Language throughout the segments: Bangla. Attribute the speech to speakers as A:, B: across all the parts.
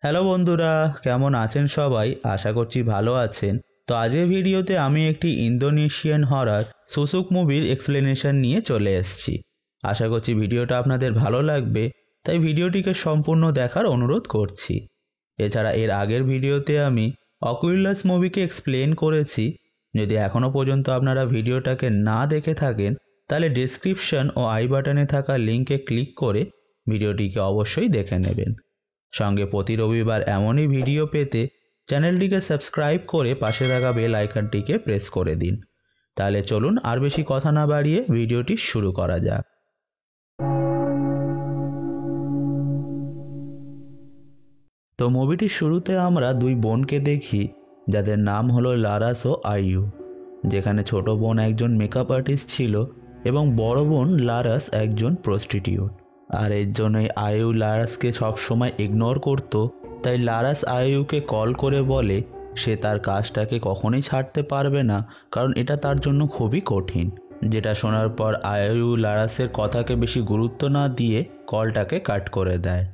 A: হ্যালো বন্ধুরা, কেমন আছেন সবাই? আশা করছি ভালো আছেন। তো আজকের ভিডিওতে আমি একটি ইন্দোনেশিয়ান হরর সুসুক মুভির এক্সপ্লেনেশন নিয়ে চলে এসেছি। আশা করছি ভিডিওটা আপনাদের ভালো লাগবে, তাই ভিডিওটিকে সম্পূর্ণ দেখার অনুরোধ করছি। এছাড়া এর আগের ভিডিওতে আমি অকুলাস মুভিকে এক্সপ্লেন করেছি। যদি এখনও পর্যন্ত আপনারা ভিডিওটাকে না দেখে থাকেন তাহলে ডেসক্রিপশন ও আই বাটনে থাকা লিঙ্কে ক্লিক করে ভিডিওটিকে অবশ্যই দেখে নেবেন। সঙ্গে প্রতি রবিবার এমনই ভিডিও পেতে চ্যানেলটিকে সাবস্ক্রাইব করে পাশে থাকা বেল আইকনটিকে প্রেস করে দিন। তাহলে চলুন আর বেশি কথা না বাড়িয়ে ভিডিওটি শুরু করা যাক। তো মুভিটির শুরুতে আমরা দুই বোনকে দেখি, যাদের নাম হলো লারাস ও আইয়ু। যেখানে ছোট বোন একজন মেকআপ আর্টিস্ট ছিল এবং বড় বোন লারাস একজন প্রস্টিটিউট। আর এর জন্যই আইয়ু লারাসকে সবসময় ইগনোর করত। তাই লারাস আইয়ুকে কল করে বলে সে তার কাজটাকে কখনোই ছাড়তে পারবে না, কারণ এটা তার জন্য খুবই কঠিন। যেটা শোনার পর আইয়ু লারাসের কথাকে বেশি গুরুত্ব না দিয়ে কলটাকে কাট করে দেয়।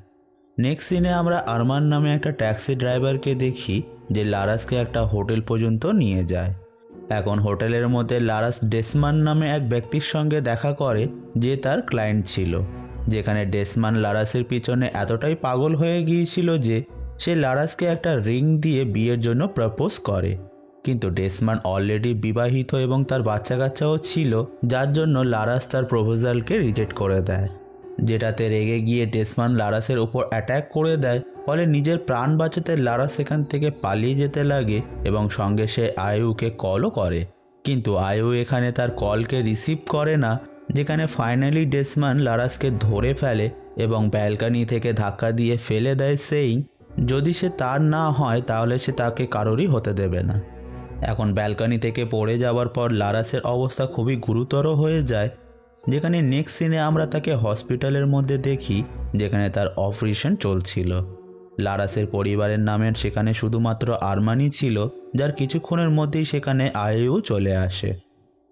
A: নেক্সট সিনে আমরা আরমান নামে একটা ট্যাক্সি ড্রাইভারকে দেখি, যে লারাসকে একটা হোটেল পর্যন্ত নিয়ে যায়। এখন হোটেলের মধ্যে লারাস ডেসমান নামে এক ব্যক্তির সঙ্গে দেখা করে, যে তার ক্লায়েন্ট ছিল। যেখানে ডেসমান লারাসের পিছনে এতটাই পাগল হয়ে গিয়েছিল যে সে লারাসকে একটা রিং দিয়ে বিয়ের জন্য প্রপোজ করে। কিন্তু ডেসমান অলরেডি বিবাহিত এবং তার বাচ্চা কাচ্চাও ছিল, যার জন্য লারাস তার প্রপোজালকে রিজেক্ট করে দেয়। যেটাতে রেগে গিয়ে ডেসমান লারাসের উপর অ্যাট্যাক করে দেয়। ফলে নিজের প্রাণ বাঁচাতে লারাস সেখান থেকে পালিয়ে যেতে লাগে এবং সঙ্গে সে আইয়ুকে কলও করে। কিন্তু আইয়ু এখানে তার কলকে রিসিভ করে না। যেখানে ফাইনালি ডেসমান লারাসকে ধরে ফেলে এবং ব্যালকনি থেকে ধাক্কা দিয়ে ফেলে দেয়, সেই যদি সে তার না হয় তাহলে সে তাকে কারোরই হতে দেবে না। এখন ব্যালকনি থেকে পড়ে যাওয়ার পর লারাসের অবস্থা খুবই গুরুতর হয়ে যায়। যেখানে নেক্সট সিনে আমরা তাকে হসপিটালের মধ্যে দেখি, যেখানে তার অপারেশন চলছিল। লারাসের পরিবারের নামের সেখানে শুধুমাত্র আরমানই ছিল, যার কিছুক্ষণের মধ্যেই সেখানে আইয়ু চলে আসে।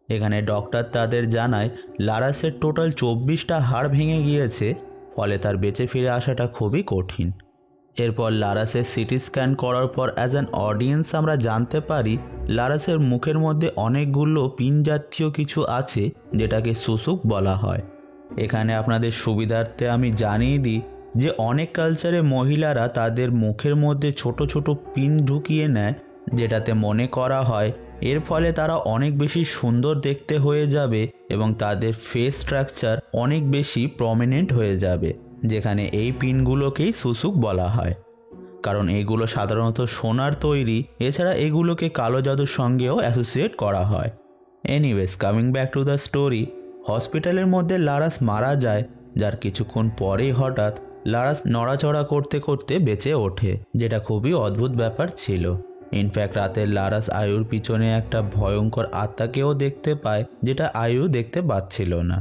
A: এখানে ডক্টর তাদের জানায় লারাসের টোটাল 24টা হাড় ভেঙে গিয়েছে, ফলে তার বেঁচে ফিরে আসাটা খুবই কঠিন। এরপর লারাসের সিটি স্ক্যান করার পর অ্যাজ অ্যান অডিয়েন্স আমরা জানতে পারি লারাসের মুখের মধ্যে অনেকগুলো পিন জাতীয় কিছু আছে, যেটাকে সুসুক বলা হয়। এখানে আপনাদের সুবিধার্থে আমি জানিয়ে দিই যে অনেক কালচারে মহিলারা তাদের মুখের মধ্যে ছোট ছোট পিন ঢুকিয়ে নেয়, যেটাতে মনে করা হয় এর ফলে তারা অনেক বেশি সুন্দর দেখতে হয়ে যাবে এবং তাদের ফেস স্ট্রাকচার অনেক বেশি প্রমিনেন্ট হয়ে যাবে। যেখানে এই পিনগুলোকেই সুসুক বলা হয়, কারণ এগুলো সাধারণত সোনার তৈরি। এছাড়া এগুলোকে কালো জাদুর সঙ্গেও অ্যাসোসিয়েট করা হয়। Anyways, coming back to the story, হসপিটালের মধ্যে লারাস মারা যায়, যার কিছুক্ষণ পরেই হঠাৎ লারাস নড়াচড়া করতে করতে বেঁচে ওঠে, যেটা খুবই অদ্ভুত ব্যাপার ছিল। ইনফ্যাক্ট রাতে লারাস আয়ুর পিছনে একটা ভয়ঙ্কর আত্মাকেও দেখতে পায়, যেটা আয়ু দেখতে পাচ্ছিল না।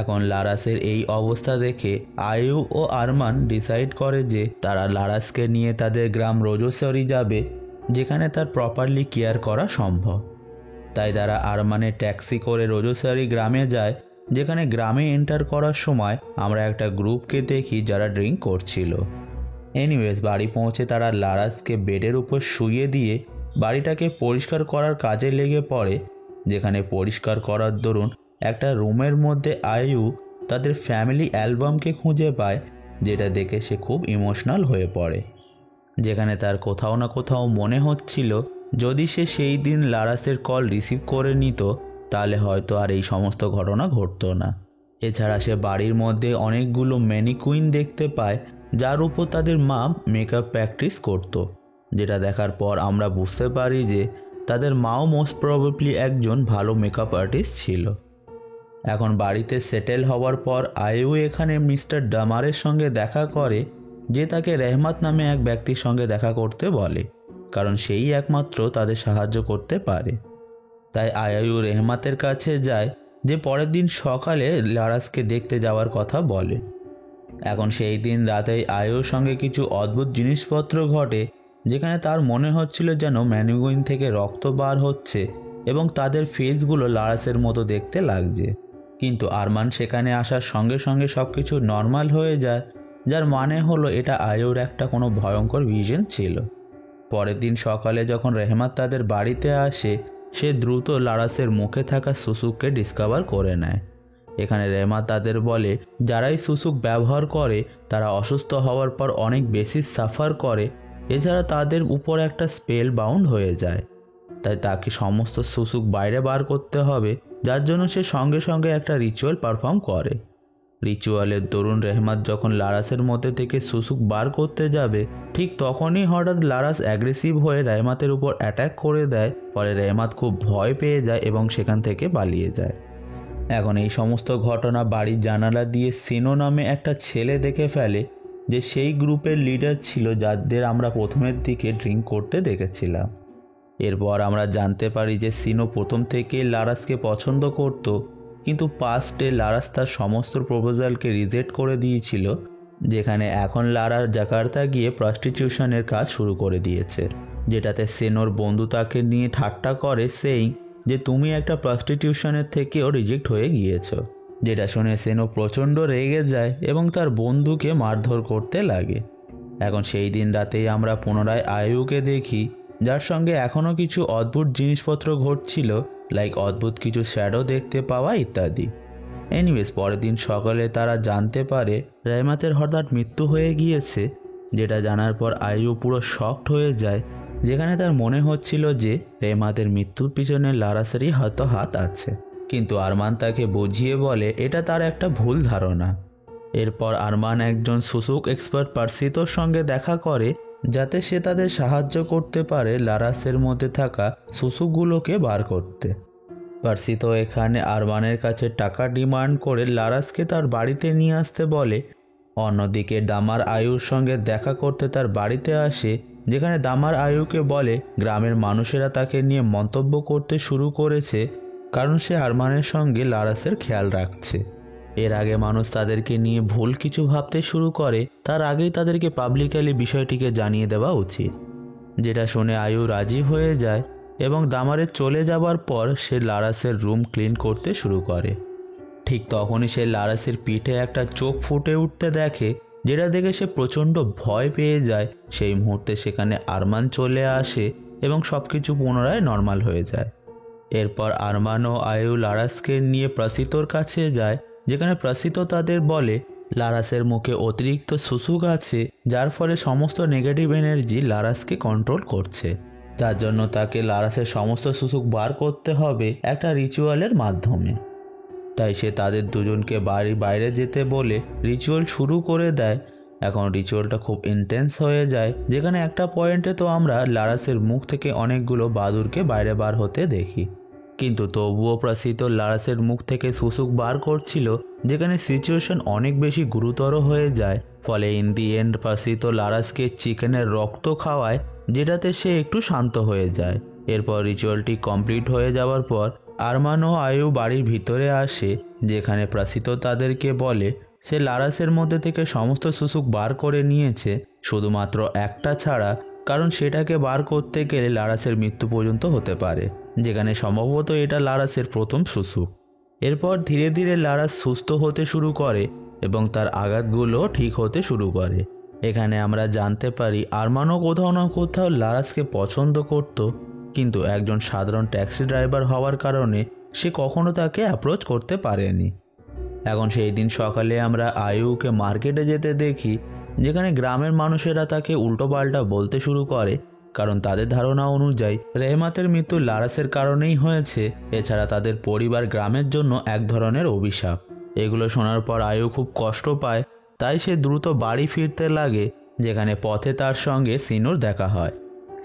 A: এখন লারাসের এই অবস্থা দেখে আয়ু ও আরমান ডিসাইড করে যে তারা লারাসকে নিয়ে তাদের গ্রাম রোজোসরি যাবে, যেখানে তার প্রপারলি কেয়ার করা সম্ভব। তাই তারা আরমানের ট্যাক্সি করে রোজোসরি গ্রামে যায়। যেখানে গ্রামে এন্টার করার সময় আমরা একটা গ্রুপকে দেখি যারা ড্রিঙ্ক করছিল। এনিওয়েজ, বাড়ি পৌঁছে তারা লারাসকে বেডের উপর শুইয়ে দিয়ে বাড়িটাকে পরিষ্কার করার কাজে লেগে পড়ে। যেখানে পরিষ্কার করার দরুন একটা রুমের মধ্যে আয়ু তাদের ফ্যামিলি অ্যালবামকে খুঁজে পায়, যেটা দেখে সে খুব ইমোশনাল হয়ে পড়ে। যেখানে তার কোথাও না কোথাও মনে হচ্ছিল যদি সে সেই দিন লারাসের কল রিসিভ করে নিত তাহলে হয়তো আর এই সমস্ত ঘটনা ঘটতো না। এছাড়া সে বাড়ির মধ্যে অনেকগুলো ম্যানিকুইন দেখতে পায়, যার উপর তাদের মা মেকআপ প্র্যাকটিস করত। যেটা দেখার পর আমরা বুঝতে পারি যে তাদের মাও মোস্ট প্রবাবলি একজন ভালো মেকআপ আর্টিস্ট ছিল। এখন বাড়িতে সেটেল হওয়ার পর আয়ু এখানে মিস্টার ডামারের সঙ্গে দেখা করে, যে তাকে রেহমাত নামে এক ব্যক্তির সঙ্গে দেখা করতে বলে, কারণ সেই একমাত্র তাদের সাহায্য করতে পারে। তাই আয়ু রেহমাতের কাছে যায়, যে পরের দিন সকালে লারাসকে দেখতে যাওয়ার কথা বলে। এখন সেই দিন রাতেই আয়ুর সঙ্গে কিছু অদ্ভুত জিনিসপত্র ঘটে, যেখানে তার মনে হচ্ছিল যেন ম্যানিকুইন থেকে রক্ত বার হচ্ছে এবং তাদের ফেসগুলো লারাসের মতো দেখতে লাগছে। কিন্তু আরমান সেখানে আসার সঙ্গে সঙ্গে সব কিছু নর্মাল হয়ে যায়। যার মানে হলো এটা আয়ুর একটা কোনো ভয়ঙ্কর ভিশন ছিল। পরের দিন সকালে যখন রেহমাত তাদের বাড়িতে আসে, সে দ্রুত লারাসের মুখে থাকা সুসুককে ডিসকভার করে নেয়। এখানে রেহমাত তাদের বলে যারাই সুসুক ব্যবহার করে তারা অসুস্থ হওয়ার পর অনেক বেশি সাফার করে, এছাড়া তাদের উপর একটা স্পেল বাউন্ড হয়ে যায়। তাই তাকে সমস্ত সুসুক বাইরে বার করতে হবে, যার জন্য সে সঙ্গে সঙ্গে একটা রিচুয়াল পারফর্ম করে। রিচুয়ালের দরুন রেহমাত যখন লারাসের মধ্যে থেকে সুসুক বার করতে যাবে, ঠিক তখনই হঠাৎ লারাস অ্যাগ্রেসিভ হয়ে রেহমাতের উপর অ্যাটাক করে দেয়। ফলে রেহমাত খুব ভয় পেয়ে যায় এবং সেখান থেকে পালিয়ে যায়। এখন এই সমস্ত ঘটনা বাড়ির জানালা দিয়ে সিনো নামে একটা ছেলে দেখে ফেলে, যে সেই গ্রুপের লিডার ছিল যাদের আমরা প্রথমের দিকে ড্রিঙ্ক করতে দেখেছিলাম। এরপর আমরা জানতে পারি যে সিনো প্রথম থেকেই লারাসকে পছন্দ করত, কিন্তু পাস্টে লারাস তার সমস্ত প্রপোজালকে রিজেক্ট করে দিয়েছিল, যেখানে এখন লারা জাকার্তা গিয়ে প্রস্টিটিউশনের কাজ শুরু করে দিয়েছে, যেটাতে সিনোর বন্ধু তাকে নিয়ে ঠাট্টা করে সেই যে তুমি একটা প্রস্টিটিউশনের থেকেও রিজেক্ট হয়ে গিয়েছ। যেটা শুনে সিনো প্রচণ্ড রেগে যায় এবং তার বন্ধুকে মারধর করতে লাগে। এখন সেই দিন রাতেই আমরা পুনরায় আয়ুকে দেখি, যার সঙ্গে এখনও কিছু অদ্ভুত জিনিসপত্র ঘটছিল, লাইক অদ্ভুত কিছু শ্যাডো দেখতে পাওয়া ইত্যাদি। এনিওয়েজ পরের দিন সকালে তারা জানতে পারে রেহমাতের হঠাৎ মৃত্যু হয়ে গিয়েছে, যেটা জানার পর আয়ু পুরো শকড হয়ে যায়, যেখানে তার মনে হচ্ছিল যে রেহমাতের মৃত্যুর পিছনে লারাসেরই হয়তো হাত আছে। কিন্তু আরমান তাকে বুঝিয়ে বলে এটা তার একটা ভুল ধারণা। এরপর আরমান একজন সুসুক এক্সপার্ট পার্সিতোর সঙ্গে দেখা করে, যাতে সে তাদের সাহায্য করতে পারে লারাসের মধ্যে থাকা সুসুকগুলোকে বার করতে। পার্সিতো এখানে আরমানের কাছে টাকা ডিমান্ড করে লারাসকে তার বাড়িতে নিয়ে আসতে বলে। অন্যদিকে দামার আয়ুর সঙ্গে দেখা করতে তার বাড়িতে আসে, যেখানে দামার আয়ুকে বলে গ্রামের মানুষেরা তাকে নিয়ে মন্তব্য করতে শুরু করেছে, কারণ সে আরমানের সঙ্গে লারাসের খেয়াল রাখছে। এর আগে মানুষ তাদেরকে নিয়ে ভুল কিছু ভাবতে শুরু করে, তার আগেই তাদেরকে পাবলিকালি বিষয়টিকে জানিয়ে দেওয়া উচিত। যেটা শুনে আয়ু রাজি হয়ে যায় এবং দামারের চলে যাবার পর সে লারাসের রুম ক্লিন করতে শুরু করে। ঠিক তখনই সে লারাসের পিঠে একটা চোখ ফুটে উঠতে দেখে, যেটা দেখে সে প্রচণ্ড ভয় পেয়ে যায়। সেই মুহূর্তে সেখানে আরমান চলে আসে এবং সব কিছু পুনরায় নর্মাল হয়ে যায়। এরপর আরমান ও আয়ু লারাসকে নিয়ে প্রসিতোর কাছে যায়, যেখানে প্রসিতো তাদের বলে লারাসের মুখে অতিরিক্ত সুসুক আছে, যার ফলে সমস্ত নেগেটিভ এনার্জি লারাসকে কন্ট্রোল করছে, যার জন্য তাকে লারাসের সমস্ত সুসুক বার করতে হবে একটা রিচুয়ালের মাধ্যমে। তাই সে তাদের দুজনকে বাড়ির বাইরে যেতে বলে রিচুয়াল শুরু করে দেয়। এখন রিচুয়ালটা খুব ইন্টেন্স হয়ে যায়, যেখানে একটা পয়েন্টে তো আমরা লারাসের মুখ থেকে অনেকগুলো বাদুরকে বাইরে বার হতে দেখি, কিন্তু তবুও প্রসিতো লারাসের মুখ থেকে সুসুক বার করছিল, যেখানে সিচুয়েশন অনেক বেশি গুরুতর হয়ে যায়। ফলে ইন দি এন্ড প্রসিতো লারাসকে চিকেনের রক্ত খাওয়ায়, যেটাতে সে একটু শান্ত হয়ে যায়। এরপর রিচুয়ালটি কমপ্লিট হয়ে যাওয়ার পর আরমান ও আয়ু বাড়ির ভিতরে আসে, যেখানে প্রসিতো তাদেরকে বলে সে লারাসের মধ্যে থেকে সমস্ত সুসুক বার করে নিয়েছে, শুধুমাত্র একটা ছাড়া, কারণ সেটাকে বার করতে গেলে লারাসের মৃত্যু পর্যন্ত হতে পারে, যেখানে সম্ভবত এটা লারাসের প্রথম সুসুক। এরপর ধীরে ধীরে লারাস সুস্থ হতে শুরু করে এবং তার আঘাতগুলো ঠিক হতে শুরু করে। এখানে আমরা জানতে পারি আরমানও কোথাও না কোথাও লারাসকে পছন্দ করত, কিন্তু একজন সাধারণ ট্যাক্সি ড্রাইভার হওয়ার কারণে সে কখনো তাকে অ্যাপ্রোচ করতে পারেনি। এখন সেই দিন সকালে আমরা আয়ুকে মার্কেটে যেতে দেখি, যেখানে গ্রামের মানুষেরা তাকে উল্টোপাল্টা বলতে শুরু করে, কারণ তাদের ধারণা অনুযায়ী রেহমাতের মৃত্যু লারাসের কারণেই হয়েছে। এছাড়া তাদের পরিবার গ্রামের জন্য এক ধরনের অভিশাপ। এগুলো শোনার পর আয়ু খুব কষ্ট পায়, তাই সে দ্রুত বাড়ি ফিরতে লাগে, যেখানে পথে তার সঙ্গে সিনোর দেখা হয়।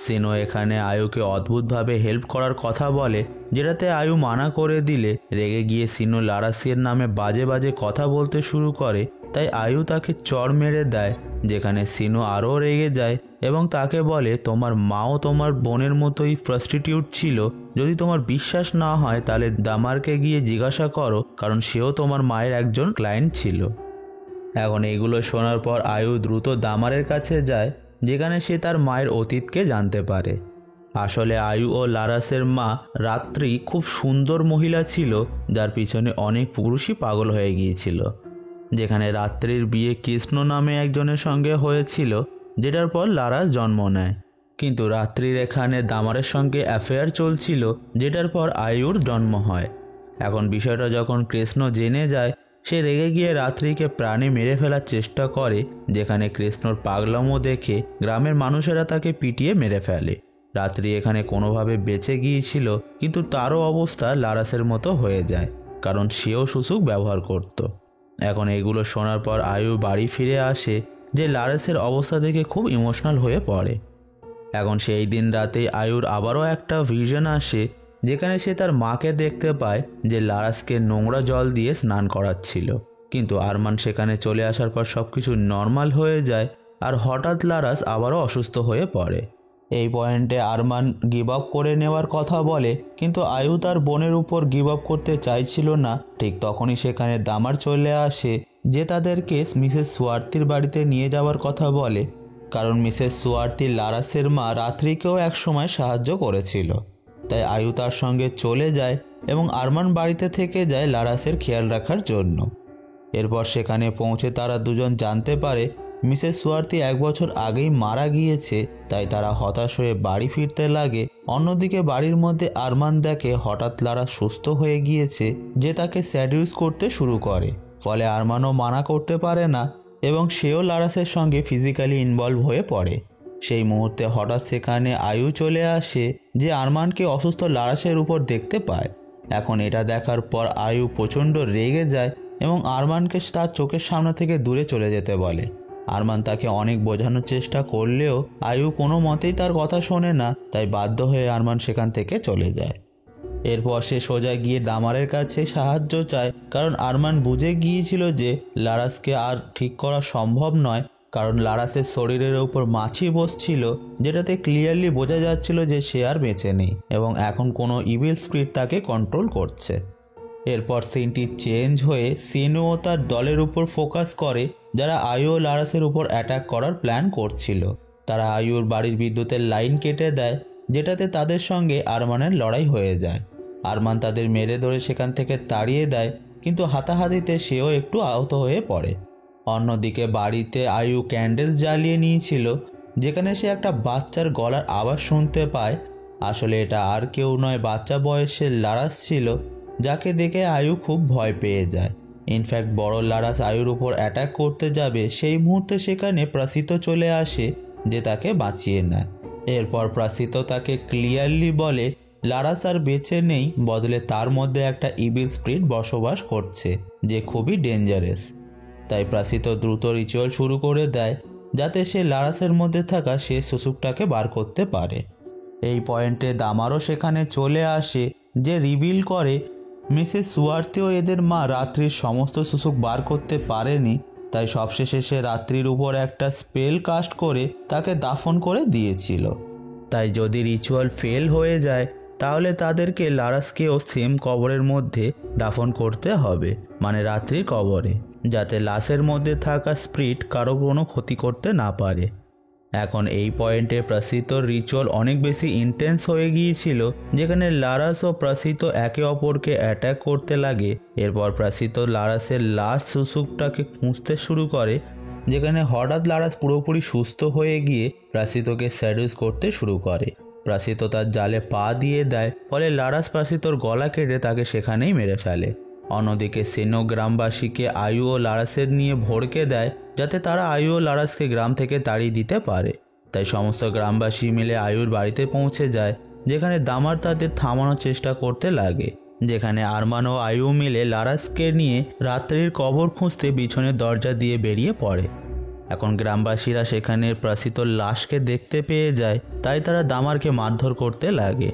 A: সিনো এখানে আয়ুকে অদ্ভুতভাবে হেল্প করার কথা বলে, যেটাতে আয়ু মানা করে দিলে রেগে গিয়ে সিনো লারাসের নামে বাজে বাজে কথা বলতে শুরু করে, তাই আয়ু তাকে চড় মেরে দেয়, যেখানে সিনো আরও রেগে যায় এবং তাকে বলে তোমার মাও তোমার বোনের মতোই প্রস্টিটিউট ছিল, যদি তোমার বিশ্বাস না হয় তাহলে দামারকে গিয়ে জিজ্ঞাসা করো, কারণ সেও তোমার মায়ের একজন ক্লায়েন্ট ছিল। এখন এগুলো শোনার পর আয়ু দ্রুত দামারের কাছে যায়, যেখানে সে তার মায়ের অতীতকে জানতে পারে। আসলে আয়ু ও লারাসের মা রাত্রি খুব সুন্দর মহিলা ছিল, যার পিছনে অনেক পুরুষই পাগল হয়ে গিয়েছিল। যেখানে রাত্রির বিয়ে কৃষ্ণ নামে একজনের সঙ্গে হয়েছিল, যেটার পর লারাস জন্ম নেয়। কিন্তু রাত্রির এখানে দামারের সঙ্গে অ্যাফেয়ার চলছিল, যেটার পর আয়ুর জন্ম হয়। এখন বিষয়টা যখন কৃষ্ণ জেনে যায়, সে রেগে গিয়ে রাত্রিকে প্রাণে মেরে ফেলার চেষ্টা করে, যেখানে কৃষ্ণর পাগলামো দেখে গ্রামের মানুষেরা তাকে পিটিয়ে মেরে ফেলে। রাত্রি এখানে কোনোভাবে বেঁচে গিয়েছিল, কিন্তু তারও অবস্থা লারাসের মতো হয়ে যায়, কারণ সেও সুসুক ব্যবহার করত। এখন এগুলো শোনার পর আয়ু বাড়ি ফিরে আসে, যে লারাসের অবস্থা দেখে খুব ইমোশনাল হয়ে পড়ে। এখন সেই দিন রাতে আয়ুর আবারও একটা ভিশন আসে, যেখানে সে তার মাকে দেখতে পায় যে লারাসকে নোংরা জল দিয়ে স্নান করাচ্ছিল। কিন্তু আরমান সেখানে চলে আসার পর সব কিছু নর্মাল হয়ে যায়, আর হঠাৎ লারাস আবারও অসুস্থ হয়ে পড়ে। এই পয়েন্টে আরমান গিভ আপ করে নেওয়ার কথা বলে, কিন্তু আয়ু তার বোনের উপর গিভ আপ করতে চাইছিল না। ঠিক তখনই সেখানে দামার চলে আসে, যে তাদেরকে মিসেস সোয়ার্তির বাড়িতে নিয়ে যাওয়ার কথা বলে, কারণ মিসেস সোয়ার্তি লারাসের মা রাত্রিকেও একসময় সাহায্য করেছিল। তাই আয়ু তার সঙ্গে চলে যায় এবং আরমান বাড়িতে থেকে যায় লারাসের খেয়াল রাখার জন্য। এরপর সেখানে পৌঁছে তারা দুজন জানতে পারে মিসেস সোয়ার্তি 1 বছর আগেই মারা গিয়েছে। তাই তারা হতাশ হয়ে বাড়ি ফিরতে লাগে। অন্যদিকে বাড়ির মধ্যে আরমান দেখে হঠাৎ লারাস সুস্থ হয়ে গিয়েছে, যে তাকে স্যাডিউস করতে শুরু করে। ফলে আরমানও মানা করতে পারে না এবং সেও লারাসের সঙ্গে ফিজিক্যালি ইনভলভ হয়ে পড়ে। সেই মুহূর্তে হঠাৎ সেখানে আয়ু চলে আসে, যে আরমানকে অসুস্থ লারাসের উপর দেখতে পায়। এখন এটা দেখার পর আয়ু প্রচণ্ড রেগে যায় এবং আরমানকে তার চোখের সামনে থেকে দূরে চলে যেতে বলে। আরমান তাকে অনেক বোঝানোর চেষ্টা করলেও আয়ু কোনো মতেই তার কথা শোনে না। তাই বাধ্য হয়ে আরমান সেখান থেকে চলে যায়। এরপর সে সোজা গিয়ে দামারের কাছে সাহায্য চায়, কারণ আরমান বুঝে গিয়েছিল যে লারাসকে আর ঠিক করা সম্ভব নয়, কারণ লারাসের শরীরের উপর মাছি বসছিল, যেটাতে ক্লিয়ারলি বোঝা যাচ্ছিল যে সে আর বেঁচে নেই এবং এখন কোনো ইভিল স্পিরিট তাকে কন্ট্রোল করছে। এরপর সিনটি চেঞ্জ হয়ে সিনও তার দলের উপর ফোকাস করে, যারা আয়ু ও লারাসের উপর অ্যাটাক করার প্ল্যান করছিল। তারা আয়ুর বাড়ির বিদ্যুতের লাইন কেটে দেয়, যেটাতে তাদের সঙ্গে আরমানের লড়াই হয়ে যায়। আরমান তাদের মেরে ধরে সেখান থেকে তাড়িয়ে দেয়, কিন্তু হাতাহাতিতে সেও একটু আহত হয়ে পড়ে। অন্যদিকে বাড়িতে আয়ু ক্যান্ডেলস জ্বালিয়ে নিয়েছিল, যেখানে সে একটা বাচ্চার গলার আওয়াজ শুনতে পায়। আসলে এটা আর কেউ নয়, বাচ্চা বয়সের লারাস ছিল, যাকে দেখে আয়ু খুব ভয় পেয়ে যায়। ইনফ্যাক্ট বড় লারাস আয়ুর উপর অ্যাটাক করতে যাবে, সেই মুহূর্তে সেখানে প্রাসিত চলে আসে, যে তাকে বাঁচিয়ে নেয়। এরপর প্রাসিত তাকে ক্লিয়ারলি বলে লারাস আর বেঁচে নেই, বদলে তার মধ্যে একটা ইভিল স্পিরিট বসবাস করছে, যে খুবই ডেঞ্জারাস। তাই প্রাসিত দ্রুত রিচুয়াল শুরু করে দেয়, যাতে সে লারাসের মধ্যে থাকা শেষ সুসুকটাকে বার করতে পারে। এই পয়েন্টে দামারও সেখানে চলে আসে, যে রিভিল করে মিসেস সোয়ার্তিও এদের মা রাত্রির সমস্ত সুসুক বার করতে পারেনি। তাই সবশেষে সে রাত্রির উপর একটা স্পেল কাস্ট করে তাকে দাফন করে দিয়েছিল। তাই যদি রিচুয়াল ফেল হয়ে যায়, তাহলে তাদেরকে লারাসকেও সেম কবরের মধ্যে দাফন করতে হবে, মানে রাত্রির কবরে, যাতে লাশের মধ্যে থাকা স্পিরিট কারো কোনো ক্ষতি করতে না পারে। এখন এই পয়েন্টে প্রাসিতর রিচুয়াল অনেক বেশি ইন্টেন্স হয়ে গিয়েছিল, যেখানে লারাস ও প্রাসিত একে অপরকে অ্যাটাক করতে লাগে। এরপর প্রাসিত লারাসের লাস্ট সুসুকটাকে খুঁজতে শুরু করে, যেখানে হঠাৎ লারাস পুরোপুরি সুস্থ হয়ে গিয়ে প্রাসিতকে স্যাডিউস করতে শুরু করে। প্রাসিত তার জালে পা দিয়ে দেয়, ফলে লারাস প্রাসিতর গলা কেটে তাকে সেখানেই মেরে ফেলে। অন্যদিকে সেনো গ্রামবাসীকে আয়ু ও লারাসের নিয়ে ভড়কে দেয়, যাতে তারা আয়ু ও লারাসকে গ্রাম থেকে তাড়িয়ে দিতে পারে। তাই সমস্ত গ্রামবাসী মিলে আয়ুর বাড়িতে পৌঁছে যায়, যেখানে দামার তাদের থামানোর চেষ্টা করতে লাগে। যেখানে আরমান ও আয়ু মিলে লারাসকে নিয়ে রাত্রির কবর খুঁজতে পিছনের দরজা দিয়ে বেরিয়ে পড়ে। এখন গ্রামবাসীরা সেখানে প্রাসিতর লাশকে দেখতে পেয়ে যায়, তাই তারা দামারকে মারধর করতে লাগে।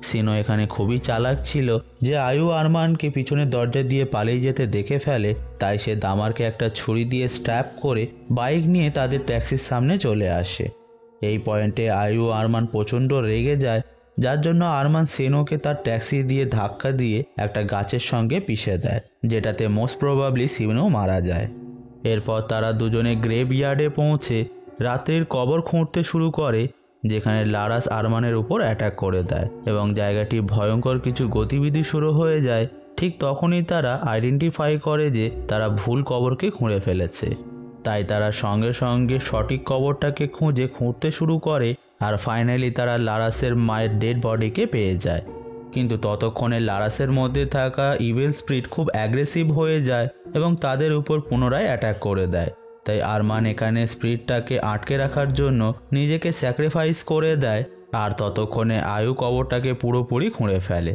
A: সিনো এখানে খুবই চালাক ছিল, যে আয়ু আরমানকে পিছনের দরজা দিয়ে পালিয়ে যেতে দেখে ফেলে। তাই সে দামারকে একটা ছুরি দিয়ে স্ট্যাপ করে বাইক নিয়ে তাদের ট্যাক্সির সামনে চলে আসে। এই পয়েন্টে আয়ু আরমান প্রচণ্ড রেগে যায়, যার জন্য আরমান সেনোকে তার ট্যাক্সি দিয়ে ধাক্কা দিয়ে একটা গাছের সঙ্গে পিষে দেয়, যেটাতে মোস্ট প্রবাবলি সিনো মারা যায়। এরপর তারা দুজনে গ্রেভ ইয়ার্ডে পৌঁছে রাত্রির কবর খুঁড়তে শুরু করে, যেখানে লারাস আরমানের উপর অ্যাটাক করে দেয় এবং জায়গাটি ভয়ঙ্কর কিছু গতিবিধি শুরু হয়ে যায়। ঠিক তখনই তারা আইডেন্টিফাই করে যে তারা ভুল কবরকে খুঁড়ে ফেলেছে। তাই তারা সঙ্গে সঙ্গে সঠিক কবরটাকে খুঁড়তে শুরু করে আর ফাইনালি তারা লারাসের মায়ের ডেড বডিকে পেয়ে যায়। কিন্তু ততক্ষণে লারাসের মধ্যে থাকা ইভিল স্পিরিট খুব অ্যাগ্রেসিভ হয়ে যায় এবং তাদের উপর পুনরায় অ্যাটাক করে দেয়। তাই আরমান এখানে স্পিরিটটাকে আটকে রাখার জন্য নিজেকে স্যাক্রিফাইস করে দেয় আর ততক্ষণে আয়ু কবরটাকে পুরোপুরি খুঁড়ে ফেলে।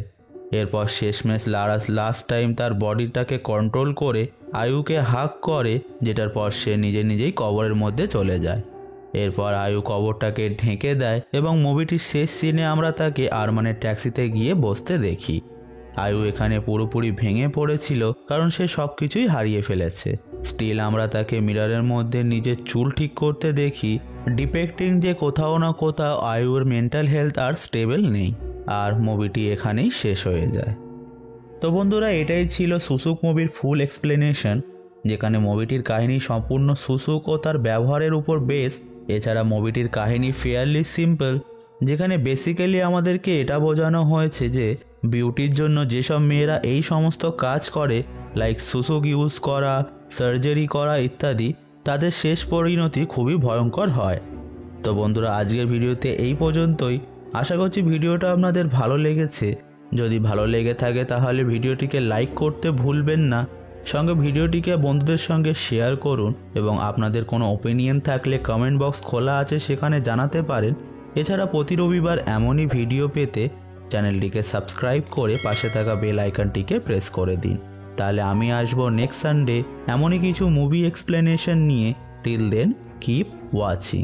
A: এরপর শেষমেশ লারাস লাস্ট টাইম তার বডিটাকে কন্ট্রোল করে আয়ুকে হাক করে, যেটার পর সে নিজেই কবরের মধ্যে চলে যায়। এরপর আয়ু কবরটাকে ঢেকে দেয় এবং মুভিটির শেষ সিনে আমরা তাকে আরমানের ট্যাক্সিতে গিয়ে বসতে দেখি। আয়ু এখানে পুরোপুরি ভেঙে পড়েছিল কারণ সে সব কিছুই হারিয়ে ফেলেছে। স্টিল আমরা তাকে মিররের মধ্যে নিজের চুল ঠিক করতে দেখি, ডিপেক্টিং যে কোথাও না কোথাও আয়ুর মেন্টাল হেলথ আর স্টেবল নেই। আর মুভিটি এখানেই শেষ হয়ে যায়। তো বন্ধুরা, এটাই ছিল সুসুক মুভির ফুল এক্সপ্লেনেশন, যেখানে মুভিটির কাহিনী সম্পূর্ণ সুসুক ও তার ব্যবহারের উপর বেস। এছাড়া মুভিটির কাহিনী ফেয়ারলি সিম্পল, যেখানে বেসিক্যালি আমাদেরকে এটা বোঝানো হয়েছে যে বিউটির জন্য যেসব মেয়েরা এই সমস্ত কাজ করে, লাইক সুসুক ইউজ করা, সার্জারি করা ইত্যাদি, তাদের শেষ পরিণতি খুবই ভয়ঙ্কর হয়। তো বন্ধুরা, আজকের ভিডিওতে এই পর্যন্তই। আশা করছি ভিডিওটা আপনাদের ভালো লেগেছে। যদি ভালো লেগে থাকে তাহলে ভিডিওটিকে লাইক করতে ভুলবেন না, সঙ্গে ভিডিওটিকে বন্ধুদের সঙ্গে শেয়ার করুন এবং আপনাদের কোনো ওপিনিয়ন থাকলে কমেন্ট বক্স খোলা আছে, সেখানে জানাতে পারেন। এছাড়া প্রতি রবিবার এমনই ভিডিও পেতে চ্যানেলটিকে সাবস্ক্রাইব করে পাশে থাকা বেল আইকনটিকে প্রেস করে দিন। তাহলে আমি আসবো নেক্সট সানডে এমনই কিছু মুভি এক্সপ্লেনেশন নিয়ে। Till then keep watching.